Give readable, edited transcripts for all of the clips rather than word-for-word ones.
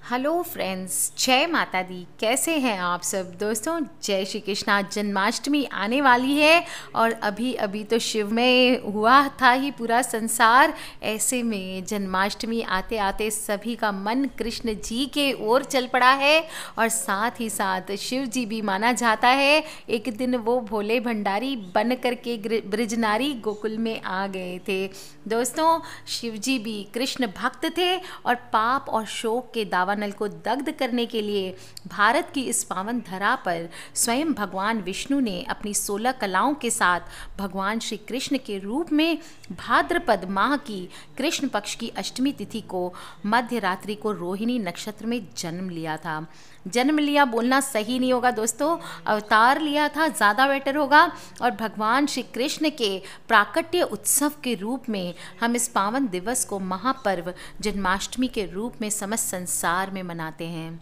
Hello friends, जय माता दी। कैसे हैं आप सब दोस्तों? जय श्री कृष्णा। जन्माष्टमी आने वाली है और अभी अभी तो शिव में हुआ था ही पूरा संसार। ऐसे में जन्माष्टमी आते आते सभी का मन कृष्ण जी के ओर चल पड़ा है और साथ ही साथ शिव जी भी माना जाता है। एक दिन वो भोले भंडारी बन करके ब्रजनारी गोकुल में आ गए थे। दोस्तों, शिव जी भी कृष्ण भक्त थे और पाप और शोक के दावानल को दग्ध करने के लिए भारत की इस पावन धरा पर स्वयं भगवान विष्णु ने अपनी 16 कलाओं के साथ भगवान श्री कृष्ण के रूप में भाद्रपद माह की कृष्ण पक्ष की अष्टमी तिथि को मध्य रात्रि को रोहिणी नक्षत्र में जन्म लिया था। जन्म लिया बोलना सही नहीं होगा दोस्तों, अवतार लिया था ज़्यादा बेटर होगा। और भगवान श्री कृष्ण के प्राकट्य उत्सव के रूप में हम इस पावन दिवस को महापर्व जन्माष्टमी के रूप में समस्त संसार में मनाते हैं।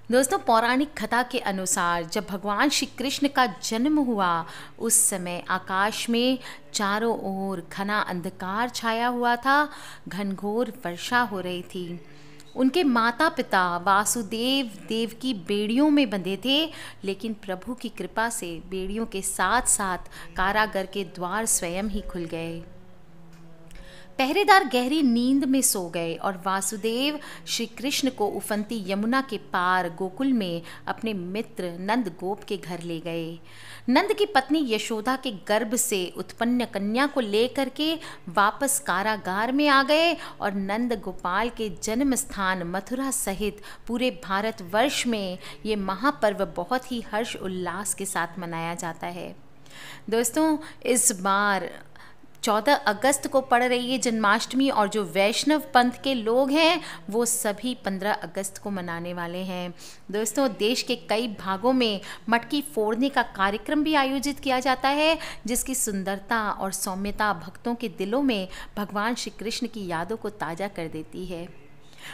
दोस्तों, पौराणिक कथा के अनुसार जब भगवान श्री कृष्ण का जन्म हुआ उस समय आकाश में चारों ओर घना अंधकार छाया हुआ था, घनघोर वर्षा हो रही थी। उनके माता पिता वासुदेव देवकी बेड़ियों में बंधे थे, लेकिन प्रभु की कृपा से बेड़ियों के साथ साथ कारागार के द्वार स्वयं ही खुल गए। पहरेदार गहरी नींद में सो गए और वासुदेव श्री कृष्ण को उफनती यमुना के पार गोकुल में अपने मित्र नंद गोप के घर ले गए। नंद की पत्नी यशोदा के गर्भ से उत्पन्न कन्या को लेकर के वापस कारागार में आ गए और नंद गोपाल के जन्म स्थान मथुरा सहित पूरे भारतवर्ष में ये महापर्व बहुत ही हर्ष उल्लास के साथ मनाया जाता है। दोस्तों, इस बार 14 अगस्त को पड़ रही है जन्माष्टमी और जो वैष्णव पंथ के लोग हैं वो सभी 15 अगस्त को मनाने वाले हैं। दोस्तों, देश के कई भागों में मटकी फोड़ने का कार्यक्रम भी आयोजित किया जाता है, जिसकी सुंदरता और सौम्यता भक्तों के दिलों में भगवान श्री कृष्ण की यादों को ताज़ा कर देती है।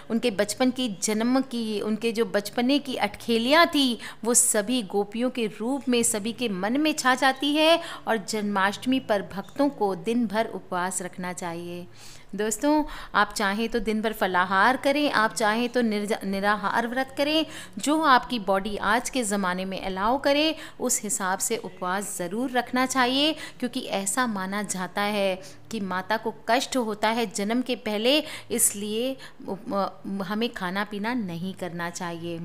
उनके बचपन की जन्म की उनके जो बचपने की अटखेलियाँ थी वो सभी गोपियों के रूप में सभी के मन में छा जाती है और जन्माष्टमी पर भक्तों को दिन भर उपवास रखना चाहिए। दोस्तों, आप चाहें तो दिन भर फलाहार करें, आप चाहें तो निराहार व्रत करें, जो आपकी बॉडी आज के ज़माने में अलाउ करे उस हिसाब से उपवास ज़रूर रखना चाहिए, क्योंकि ऐसा माना जाता है कि माता को कष्ट होता है जन्म के पहले, इसलिए हमें खाना पीना नहीं करना चाहिए।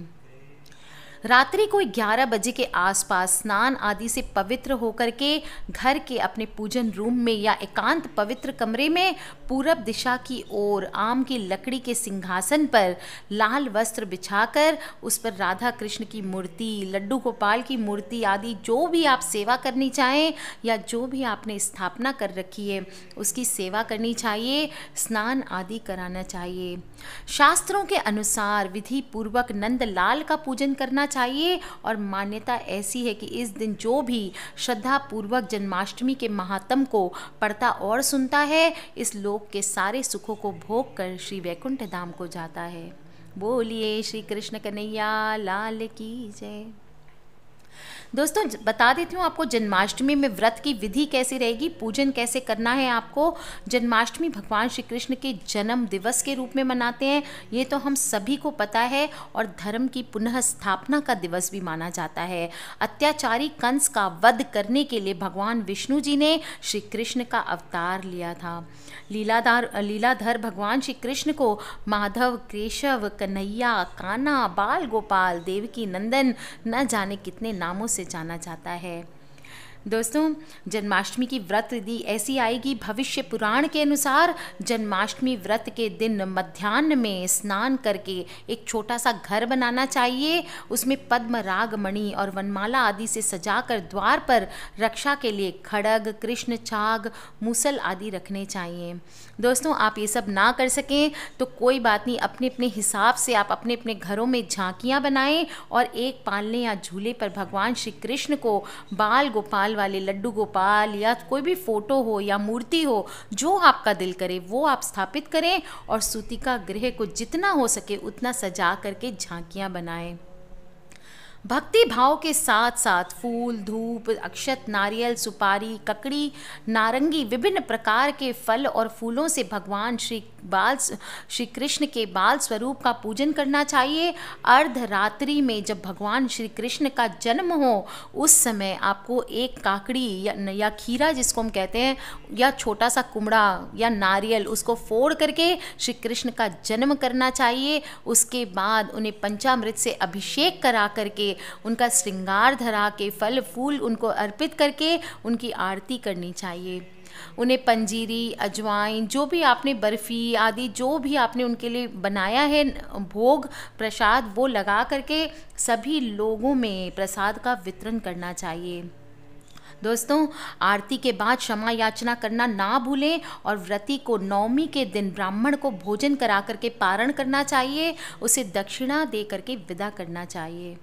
रात्रि को 11 बजे के आसपास स्नान आदि से पवित्र होकर के घर के अपने पूजन रूम में या एकांत पवित्र कमरे में पूरब दिशा की ओर आम की लकड़ी के सिंहासन पर लाल वस्त्र बिछाकर उस पर राधा कृष्ण की मूर्ति, लड्डू गोपाल की मूर्ति आदि जो भी आप सेवा करनी चाहें या जो भी आपने स्थापना कर रखी है उसकी सेवा करनी चाहिए, स्नान आदि कराना चाहिए। शास्त्रों के अनुसार विधि पूर्वक नंद लाल का पूजन करना चाहिए और मान्यता ऐसी है कि इस दिन जो भी श्रद्धा पूर्वक जन्माष्टमी के महात्म को पढ़ता और सुनता है इस लोक के सारे सुखों को भोग कर श्री वैकुंठ धाम को जाता है। बोलिए श्री कृष्ण कन्हैया लाल की जय। दोस्तों, बता देती हूँ आपको जन्माष्टमी में व्रत की विधि कैसी रहेगी, पूजन कैसे करना है आपको। जन्माष्टमी भगवान श्री कृष्ण के जन्म दिवस के रूप में मनाते हैं, ये तो हम सभी को पता है, और धर्म की पुनः स्थापना का दिवस भी माना जाता है। अत्याचारी कंस का वध करने के लिए भगवान विष्णु जी ने श्री कृष्ण का अवतार लिया था। लीलाधर भगवान श्री कृष्ण को माधव, केशव, कन्हैया, कान्हा, बाल गोपाल, देवकी नंदन न जाने कितने नामों से जाना जाता है। दोस्तों, जन्माष्टमी की व्रत विधि ऐसी आएगी। भविष्य पुराण के अनुसार जन्माष्टमी व्रत के दिन मध्याह्न में स्नान करके एक छोटा सा घर बनाना चाहिए, उसमें पद्म, राग, मणि और वनमाला आदि से सजाकर द्वार पर रक्षा के लिए खड्ग, कृष्ण छाग, मूसल आदि रखने चाहिए। दोस्तों, आप ये सब ना कर सकें तो कोई बात नहीं, अपने अपने हिसाब से आप अपने अपने घरों में झांकियाँ बनाएं और एक पालने या झूले पर भगवान श्री कृष्ण को बाल गोपाल वाले, लड्डू गोपाल या कोई भी फोटो हो या मूर्ति हो जो आपका दिल करे वो आप स्थापित करें और सूतिका गृह को जितना हो सके उतना सजा करके झांकियाँ बनाएं। भक्ति भाव के साथ साथ फूल, धूप, अक्षत, नारियल, सुपारी, ककड़ी, नारंगी, विभिन्न प्रकार के फल और फूलों से भगवान श्री कृष्ण के बाल स्वरूप का पूजन करना चाहिए। अर्धरात्रि में जब भगवान श्री कृष्ण का जन्म हो उस समय आपको एक काकड़ी या खीरा जिसको हम कहते हैं, या छोटा सा कुमड़ा या नारियल, उसको फोड़ करके श्री कृष्ण का जन्म करना चाहिए। उसके बाद उन्हें पंचामृत से अभिषेक करा करके, उनका श्रृंगार धरा के, फल फूल उनको अर्पित करके उनकी आरती करनी चाहिए। उन्हें पंजीरी, अजवाइन, जो भी आपने बर्फ़ी आदि जो भी आपने उनके लिए बनाया है भोग प्रसाद, वो लगा करके सभी लोगों में प्रसाद का वितरण करना चाहिए। दोस्तों, आरती के बाद क्षमा याचना करना ना भूलें और व्रती को नवमी के दिन ब्राह्मण को भोजन करा करके पारण करना चाहिए, उसे दक्षिणा दे करके विदा करना चाहिए।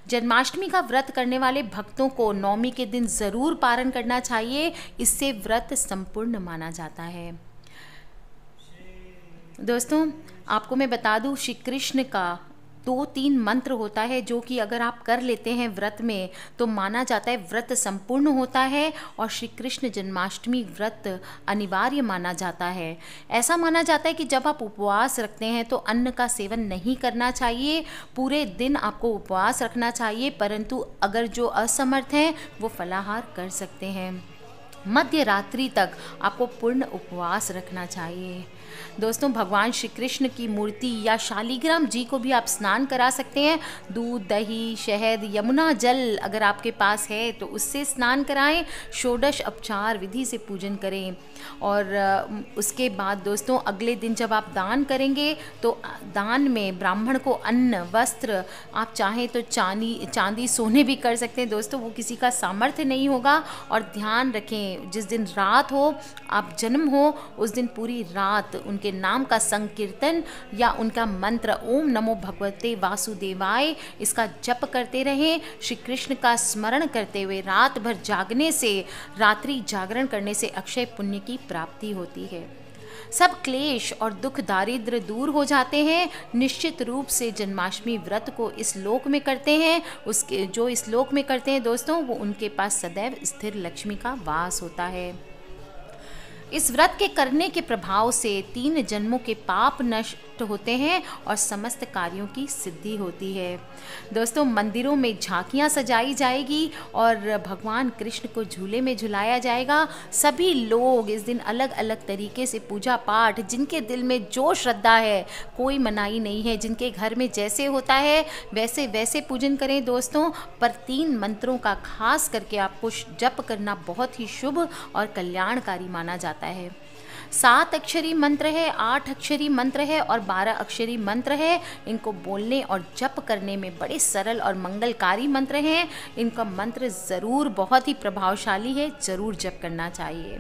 जन्माष्टमी का व्रत करने वाले भक्तों को नवमी के दिन ज़रूर पारण करना चाहिए, इससे व्रत संपूर्ण माना जाता है। दोस्तों, आपको मैं बता दूं, श्री कृष्ण का 2-3 मंत्र होता है जो कि अगर आप कर लेते हैं व्रत में तो माना जाता है व्रत संपूर्ण होता है और श्री कृष्ण जन्माष्टमी व्रत अनिवार्य माना जाता है। ऐसा माना जाता है कि जब आप उपवास रखते हैं तो अन्न का सेवन नहीं करना चाहिए, पूरे दिन आपको उपवास रखना चाहिए, परंतु अगर जो असमर्थ हैं वो फलाहार कर सकते हैं। मध्य रात्रि तक आपको पूर्ण उपवास रखना चाहिए। दोस्तों, भगवान श्री कृष्ण की मूर्ति या शालिग्राम जी को भी आप स्नान करा सकते हैं। दूध, दही, शहद, यमुना जल अगर आपके पास है तो उससे स्नान कराएं। षोडश उपचार विधि से पूजन करें और उसके बाद दोस्तों अगले दिन जब आप दान करेंगे तो दान में ब्राह्मण को अन्न, वस्त्र, आप चाहें तो चांदी सोने भी कर सकते हैं। दोस्तों, वो किसी का सामर्थ्य नहीं होगा। और ध्यान रखें, जिस दिन रात हो, आप जन्म हो, उस दिन पूरी रात उनके नाम का संकीर्तन या उनका मंत्र ओम नमो भगवते वासुदेवाय, इसका जप करते रहें। श्री कृष्ण का स्मरण करते हुए रात भर जागने से, रात्रि जागरण करने से अक्षय पुण्य की प्राप्ति होती है। सब क्लेश और दुख दारिद्र दूर हो जाते हैं। निश्चित रूप से जन्माष्टमी व्रत को इस लोक में करते हैं, उसके जो इस लोक में करते हैं दोस्तों, वो उनके पास सदैव स्थिर लक्ष्मी का वास होता है। इस व्रत के करने के प्रभाव से 3 जन्मों के पाप नष्ट होते हैं और समस्त कार्यों की सिद्धि होती है। दोस्तों, मंदिरों में झांकियाँ सजाई जाएगी और भगवान कृष्ण को झूले में झुलाया जाएगा। सभी लोग इस दिन अलग अलग तरीके से पूजा पाठ, जिनके दिल में जो श्रद्धा है, कोई मनाही नहीं है, जिनके घर में जैसे होता है वैसे वैसे पूजन करें दोस्तों। पर 3 मंत्रों का खास करके आपको जप करना बहुत ही शुभ और कल्याणकारी माना जाता है। 7 अक्षरी मंत्र है, 8 अक्षरी मंत्र है और 12 अक्षरी मंत्र है। इनको बोलने और जप करने में बड़े सरल और मंगलकारी मंत्र हैं। इनका मंत्र ज़रूर बहुत ही प्रभावशाली है, ज़रूर जप करना चाहिए।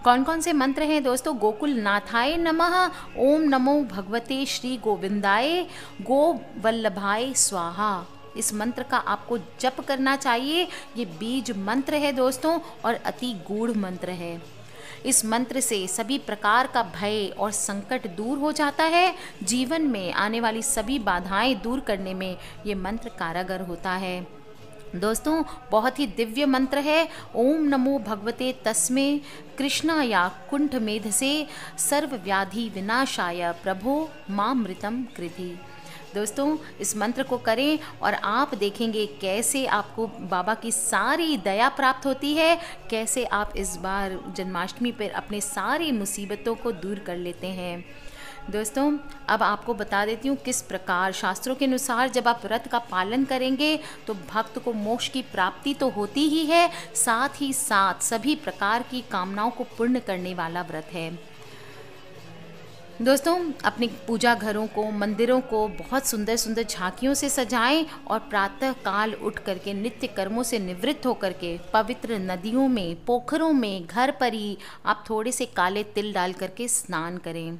कौन कौन से मंत्र हैं दोस्तों? गोकुल नाथाय नमः, ओम नमो भगवते श्री गोविंदाय, गो वल्लभाय स्वाहा। इस मंत्र का आपको जप करना चाहिए। ये बीज मंत्र है दोस्तों और अति गूढ़ मंत्र है। इस मंत्र से सभी प्रकार का भय और संकट दूर हो जाता है। जीवन में आने वाली सभी बाधाएं दूर करने में ये मंत्र कारगर होता है। दोस्तों, बहुत ही दिव्य मंत्र है। ओम नमो भगवते तस्मै कृष्णाया कुंठ मेधसे सर्व व्याधि विनाशाय प्रभो मामृतम कृधि। दोस्तों, इस मंत्र को करें और आप देखेंगे कैसे आपको बाबा की सारी दया प्राप्त होती है, कैसे आप इस बार जन्माष्टमी पर अपने सारी मुसीबतों को दूर कर लेते हैं। दोस्तों, अब आपको बता देती हूँ किस प्रकार शास्त्रों के अनुसार जब आप व्रत का पालन करेंगे तो भक्त को मोक्ष की प्राप्ति तो होती ही है, साथ ही साथ सभी प्रकार की कामनाओं को पूर्ण करने वाला व्रत है। दोस्तों, अपने पूजा घरों को, मंदिरों को बहुत सुंदर सुंदर झांकियों से सजाएं और प्रातः काल उठ करके नित्य कर्मों से निवृत्त होकर के पवित्र नदियों में, पोखरों में, घर पर ही आप थोड़े से काले तिल डाल करके स्नान करें।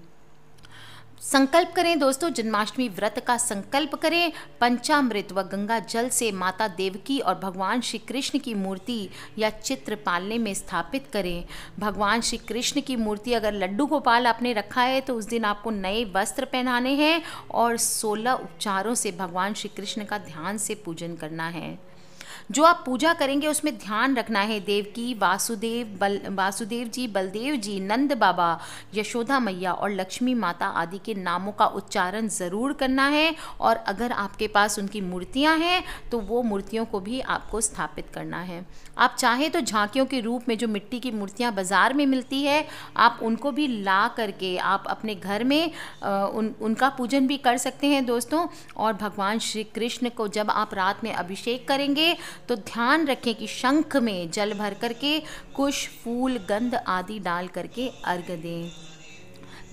संकल्प करें दोस्तों, जन्माष्टमी व्रत का संकल्प करें। पंचामृत व गंगा जल से माता देवकी और भगवान श्री कृष्ण की मूर्ति या चित्र पालने में स्थापित करें। भगवान श्री कृष्ण की मूर्ति अगर लड्डू गोपाल आपने रखा है तो उस दिन आपको नए वस्त्र पहनाने हैं और 16 उपचारों से भगवान श्री कृष्ण का ध्यान से पूजन करना है। जो आप पूजा करेंगे उसमें ध्यान रखना है देवकी, वासुदेव जी, बलदेव जी, नंद बाबा, यशोदा मैया और लक्ष्मी माता आदि के नामों का उच्चारण ज़रूर करना है। और अगर आपके पास उनकी मूर्तियां हैं तो वो मूर्तियों को भी आपको स्थापित करना है। आप चाहें तो झांकियों के रूप में जो मिट्टी की मूर्तियां बाज़ार में मिलती है, आप उनको भी ला करके आप अपने घर में उनका पूजन भी कर सकते हैं दोस्तों। और भगवान श्री कृष्ण को जब आप रात में अभिषेक करेंगे तो ध्यान रखें कि शंख में जल भर करके कुश, फूल, गंध आदि डाल करके अर्घ्य दें।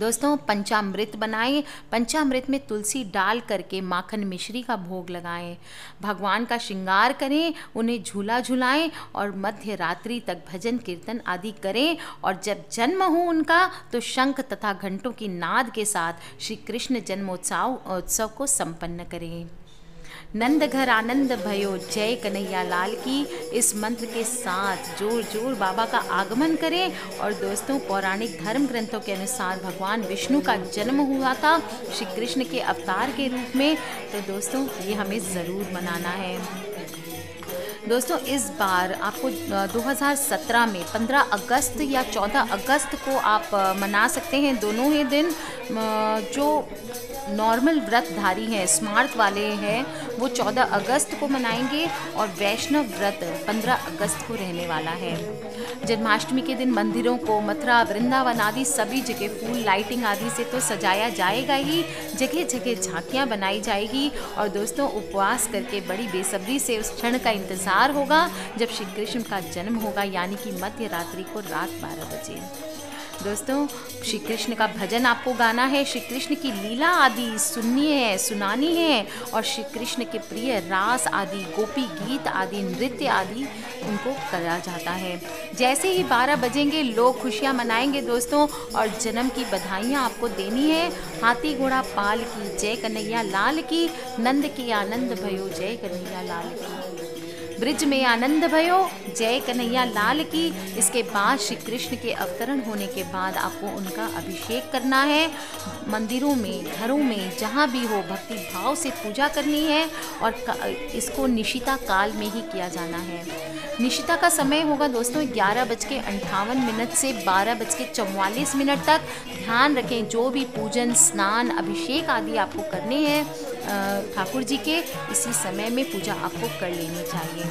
दोस्तों पंचामृत बनाएं। पंचामृत में तुलसी डाल करके माखन मिश्री का भोग लगाएं। भगवान का श्रृंगार करें, उन्हें झूला झुलाएं और मध्य रात्रि तक भजन कीर्तन आदि करें। और जब जन्म हो उनका तो शंख तथा घंटों की नाद के साथ श्री कृष्ण जन्मोत्सव को संपन्न करें। नंद घर आनंद भयो, जय कन्हैया लाल की, इस मंत्र के साथ जोर जोर बाबा का आगमन करें। और दोस्तों पौराणिक धर्म ग्रंथों के अनुसार भगवान विष्णु का जन्म हुआ था श्री कृष्ण के अवतार के रूप में, तो दोस्तों ये हमें ज़रूर मनाना है। दोस्तों इस बार आपको 2017 में 15 अगस्त या 14 अगस्त को आप मना सकते हैं, दोनों ही दिन। जो नॉर्मल व्रतधारी हैं, स्मार्ट वाले हैं, वो 14 अगस्त को मनाएंगे और वैष्णव व्रत 15 अगस्त को रहने वाला है। जन्माष्टमी के दिन मंदिरों को, मथुरा, वृंदावन आदि सभी जगह फूल, लाइटिंग आदि से तो सजाया जाएगा ही, जगह जगह झांकियाँ बनाई जाएगी। और दोस्तों उपवास करके बड़ी बेसब्री से उस क्षण का इंतज़ार होगा जब श्री कृष्ण का जन्म होगा, यानी कि मध्य रात्रि को रात 12 बजे। दोस्तों श्री कृष्ण का भजन आपको गाना है, श्री कृष्ण की लीला आदि सुननी है, सुनानी है। और श्री कृष्ण के प्रिय रास आदि, गोपी गीत आदि, नृत्य आदि उनको करा जाता है। जैसे ही 12 बजेंगे लोग खुशियाँ मनाएंगे दोस्तों, और जन्म की बधाइयाँ आपको देनी है। हाथी घोड़ा पाल की, जय कन्हैया लाल की, नंद के आनंद भयो, जय कन्हैया लाल की, ब्रिज में आनंद भयो, जय कन्हैया लाल की। इसके बाद श्री कृष्ण के अवतरण होने के बाद आपको उनका अभिषेक करना है। मंदिरों में, घरों में, जहाँ भी हो भक्ति भाव से पूजा करनी है। और इसको निशिता काल में ही किया जाना है। निशिता का समय होगा दोस्तों 11:58 से 12:44 तक। ध्यान रखें जो भी पूजन, स्नान, अभिषेक आदि आपको करने हैं ठाकुर जी के, इसी समय में पूजा आपको कर लेनी चाहिए।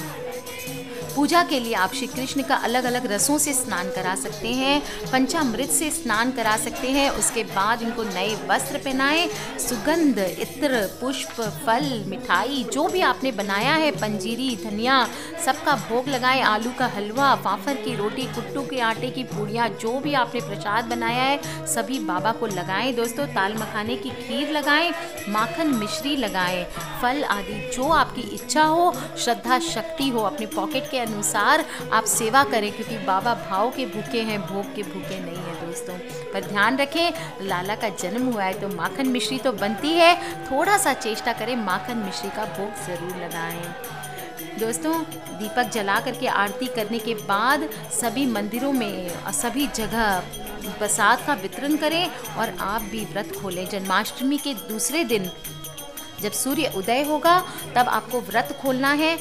पूजा के लिए आप श्री कृष्ण का अलग अलग रसों से स्नान करा सकते हैं, पंचामृत से स्नान करा सकते हैं। उसके बाद इनको नए वस्त्र पहनाएं, सुगंध, इत्र, पुष्प, फल, मिठाई जो भी आपने बनाया है, पंजीरी, धनिया, सबका भोग लगाएं। आलू का हलवा, फाफर की रोटी, कुट्टू के आटे की पूड़ियाँ, जो भी आपने प्रसाद बनाया है सभी बाबा को लगाएं। दोस्तों ताल मखाने की खीर लगाएं, माखन मिश्री लगाएं, फल आदि जो आपकी इच्छा हो, श्रद्धा शक्ति हो, अपने पॉकेट के अनुसार आप सेवा करें, क्योंकि बाबा भाव के भूखे हैं, भोग के भूखे नहीं हैं दोस्तों। पर ध्यान रखें लाला का जन्म हुआ है तो माखन मिश्री तो बनती है, थोड़ा सा चेष्टा करें, माखन मिश्री का भोग ज़रूर लगाएं। दोस्तों दीपक जला करके आरती करने के बाद सभी मंदिरों में, सभी जगह प्रसाद का वितरण करें और आप भी व्रत खोलें। जन्माष्टमी के दूसरे दिन जब सूर्य उदय होगा तब आपको व्रत खोलना है।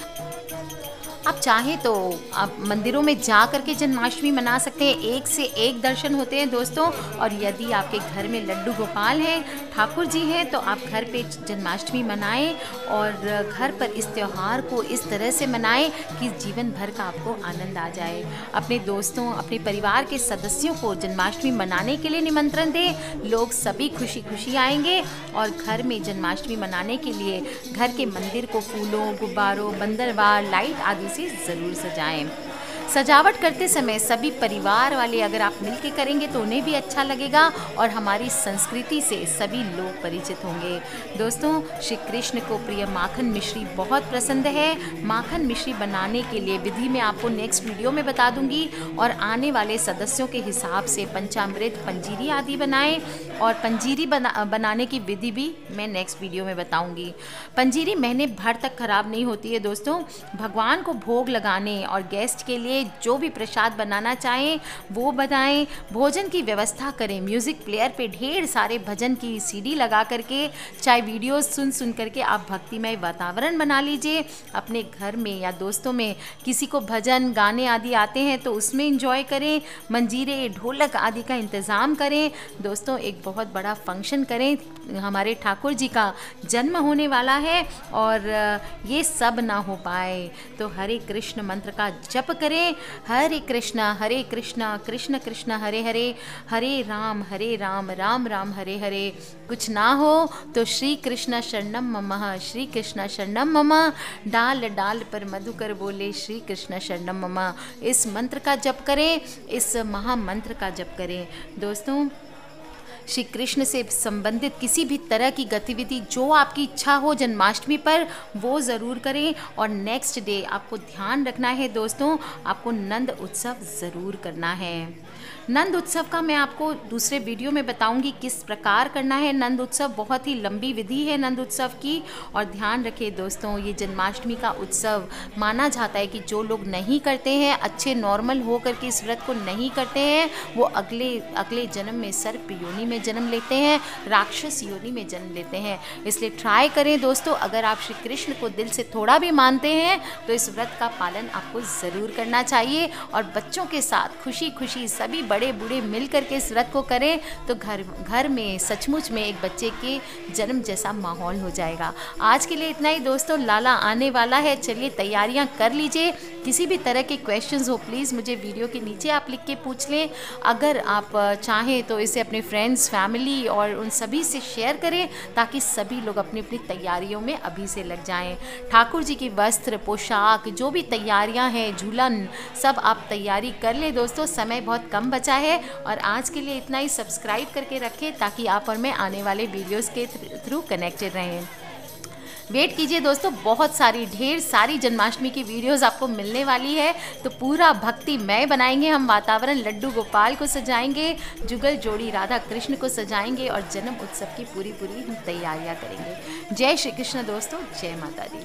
आप चाहें तो आप मंदिरों में जा करके जन्माष्टमी मना सकते हैं, एक से एक दर्शन होते हैं दोस्तों। और यदि आपके घर में लड्डू गोपाल हैं, ठाकुर जी हैं, तो आप घर पे जन्माष्टमी मनाएं और घर पर इस त्यौहार को इस तरह से मनाएं कि जीवन भर का आपको आनंद आ जाए। अपने दोस्तों, अपने परिवार के सदस्यों को जन्माष्टमी मनाने के लिए निमंत्रण दें। लोग सभी खुशी खुशी आएंगे और घर में जन्माष्टमी मनाने के लिए घर के मंदिर को फूलों, गुब्बारों, बंदरवार, लाइट आदि से ज़रूर सजाएं। सजावट करते समय सभी परिवार वाले अगर आप मिलके करेंगे तो उन्हें भी अच्छा लगेगा और हमारी संस्कृति से सभी लोग परिचित होंगे। दोस्तों, श्री कृष्ण को प्रिय माखन मिश्री बहुत पसंद है। माखन मिश्री बनाने के लिए विधि मैं आपको नेक्स्ट वीडियो में बता दूंगी और आने वाले सदस्यों के हिसाब से पंचामृत, पंजीरी आदि बनाएं और पंजीरी बनाने की विधि भी मैं नेक्स्ट वीडियो में बताऊंगी। पंजीरी महीने भर तक खराब नहीं होती है दोस्तों। भगवान को भोग लगाने और गेस्ट के लिए जो भी प्रसाद बनाना चाहें वो बनाएं। भोजन की व्यवस्था करें। म्यूज़िक प्लेयर पे ढेर सारे भजन की सीडी लगा करके, चाहे वीडियोस सुन करके आप भक्तिमय वातावरण बना लीजिए। अपने घर में या दोस्तों में किसी को भजन गाने आदि आते हैं तो उसमें एंजॉय करें। मंजीरे, ढोलक आदि का इंतज़ाम करें। दोस्तों, एक बहुत बड़ा फंक्शन करें। हमारे ठाकुर जी का जन्म होने वाला है और ये सब ना हो पाए तो हरे कृष्ण मंत्र का जप करें। हरे कृष्णा कृष्ण कृष्ण हरे हरे, हरे राम राम राम हरे हरे। कुछ ना हो तो श्री कृष्ण शरणम मम, श्री कृष्ण शरणम मम। डाल डाल पर मधुकर बोले श्री कृष्ण शरणम मम। इस मंत्र का जप करें, इस महामंत्र का जप करें। दोस्तों, श्री कृष्ण से संबंधित किसी भी तरह की गतिविधि जो आपकी इच्छा हो जन्माष्टमी पर वो ज़रूर करें। और नेक्स्ट डे आपको ध्यान रखना है दोस्तों, आपको नंद उत्सव ज़रूर करना है। नंद उत्सव का मैं आपको दूसरे वीडियो में बताऊंगी किस प्रकार करना है। नंद उत्सव बहुत ही लंबी विधि है नंद उत्सव की। और ध्यान रखें दोस्तों, ये जन्माष्टमी का उत्सव माना जाता है कि जो लोग नहीं करते हैं, अच्छे नॉर्मल हो करके इस व्रत को नहीं करते हैं, वो अगले जन्म में सर्प योनि में जन्म लेते हैं, राक्षस योनि में जन्म लेते हैं। इसलिए ट्राई करें दोस्तों, अगर आप श्री कृष्ण को दिल से थोड़ा भी मानते हैं तो इस व्रत का पालन आपको ज़रूर करना चाहिए। और बच्चों के साथ खुशी खुशी सभी बड़े बूढ़े मिल करके इस व्रत को करें तो घर में सचमुच में एक बच्चे के जन्म जैसा माहौल हो जाएगा। आज के लिए इतना ही दोस्तों, लाला आने वाला है, चलिए तैयारियां कर लीजिए। किसी भी तरह के क्वेश्चंस हो प्लीज़ मुझे वीडियो के नीचे आप लिख के पूछ लें। अगर आप चाहें तो इसे अपने फ्रेंड्स, फैमिली और उन सभी से शेयर करें ताकि सभी लोग अपनी अपनी तैयारियों में अभी से लग जाएं। ठाकुर जी की वस्त्र, पोशाक, जो भी तैयारियां हैं, झूलन, सब आप तैयारी कर लें दोस्तों। समय बहुत कम बचा है और आज के लिए इतना ही। सब्सक्राइब करके रखें ताकि आप और मैं आने वाले वीडियोस के थ्रू कनेक्टेड रहें। वेट कीजिए दोस्तों, बहुत सारी ढेर सारी जन्माष्टमी की वीडियोस आपको मिलने वाली है। तो पूरा भक्तिमय बनाएंगे हम वातावरण, लड्डू गोपाल को सजाएंगे, जुगल जोड़ी राधा कृष्ण को सजाएंगे और जन्म उत्सव की पूरी हम तैयारियां करेंगे। जय श्री कृष्ण दोस्तों, जय माता दी।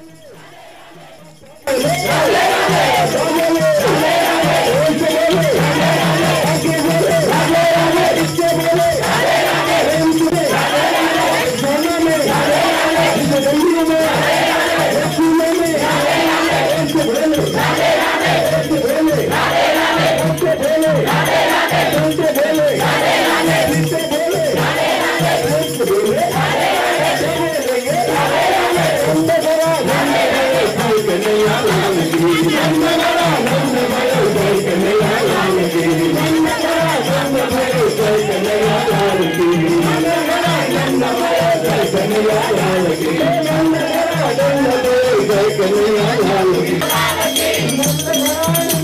Jai